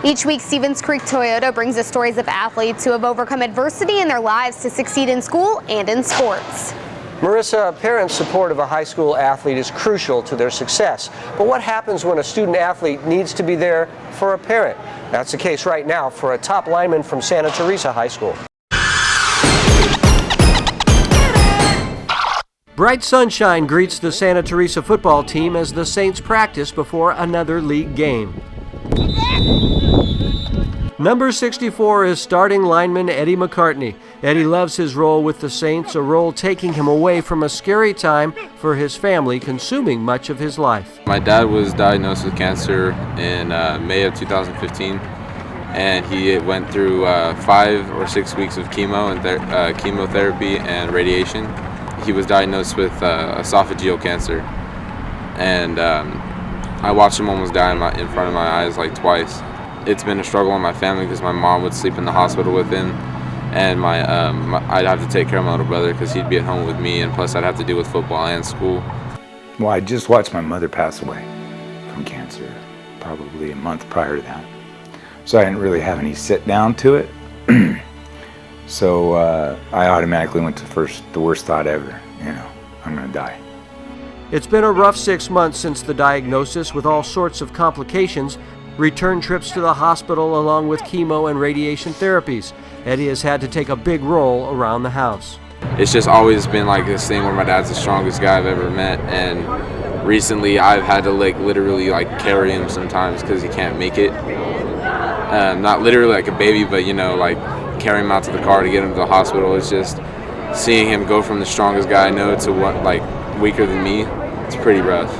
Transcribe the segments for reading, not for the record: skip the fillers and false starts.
Each week, Stevens Creek Toyota brings us stories of athletes who have overcome adversity in their lives to succeed in school and in sports. Marissa, parents' support of a high school athlete is crucial to their success. But what happens when a student athlete needs to be there for a parent? That's the case right now for a top lineman from Santa Teresa High School. Bright sunshine greets the Santa Teresa football team as the Saints practice before another league game. Number 64 is starting lineman Eddie McCartney. Eddie loves his role with the Saints, a role taking him away from a scary time for his family, consuming much of his life. My dad was diagnosed with cancer in May of 2015, and he went through 5 or 6 weeks of chemotherapy and radiation. He was diagnosed with esophageal cancer, and I watched him almost die in front of my eyes like twice. It's been a struggle in my family because my mom would sleep in the hospital with him, and I'd have to take care of my little brother because he'd be at home with me, and plus I'd have to deal with football and school. Well, I just watched my mother pass away from cancer probably a month prior to that, so I didn't really have any sit down to it. So I automatically went to the worst thought ever, I'm gonna die. It's been a rough 6 months since the diagnosis, with all sorts of complications, return trips to the hospital along with chemo and radiation therapies. Eddie has had to take a big role around the house. It's just always been like this thing where my dad's the strongest guy I've ever met, and recently I've had to literally carry him sometimes because he can't make it. Not literally like a baby, but carry him out to the car to get him to the hospital. It's just seeing him go from the strongest guy I know to weaker than me. It's pretty rough.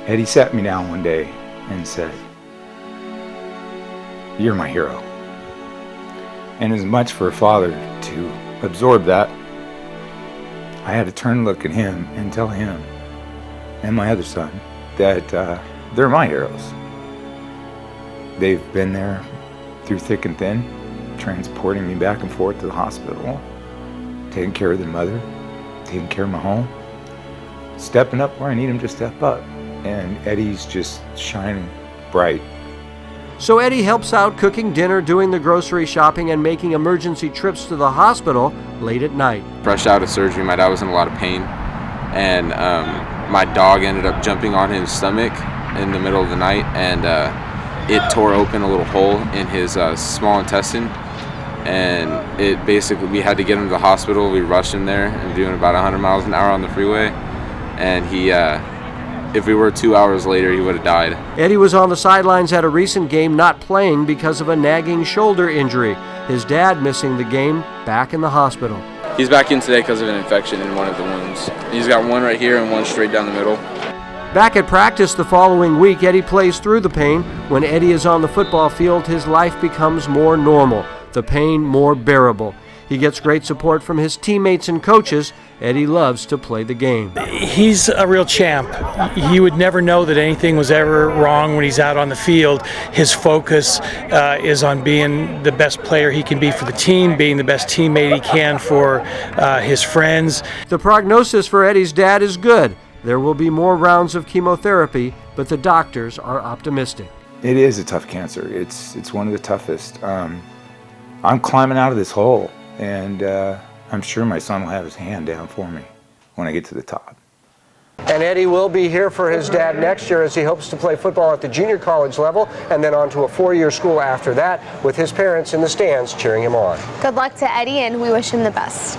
Eddie sat me down one day and said, "You're my hero." And as much for a father to absorb that, I had to turn and look at him and tell him and my other son that they're my heroes. They've been there through thick and thin, transporting me back and forth to the hospital, taking care of their mother, taking care of my home, stepping up where I need him to step up. And Eddie's just shining bright. So Eddie helps out cooking dinner, doing the grocery shopping, and making emergency trips to the hospital late at night. Fresh out of surgery, my dad was in a lot of pain, and my dog ended up jumping on his stomach in the middle of the night, and it tore open a little hole in his small intestine, and we had to get him to the hospital. We rushed him there, and doing about 100 miles an hour on the freeway, and if we were 2 hours later, he would have died. Eddie was on the sidelines at a recent game, not playing because of a nagging shoulder injury. His dad missing the game, back in the hospital. He's back in today because of an infection in one of the wounds. He's got one right here and one straight down the middle. Back at practice the following week, Eddie plays through the pain. When Eddie is on the football field, his life becomes more normal, the pain more bearable. He gets great support from his teammates and coaches. Eddie loves to play the game. He's a real champ. You would never know that anything was ever wrong when he's out on the field. His focus is on being the best player he can be for the team, being the best teammate he can for his friends. The prognosis for Eddie's dad is good. There will be more rounds of chemotherapy, but the doctors are optimistic. It is a tough cancer. It's one of the toughest. I'm climbing out of this hole, and I'm sure my son will have his hand down for me when I get to the top. And Eddie will be here for his dad next year as he hopes to play football at the junior college level and then on to a 4-year school after that, with his parents in the stands cheering him on. Good luck to Eddie, and we wish him the best.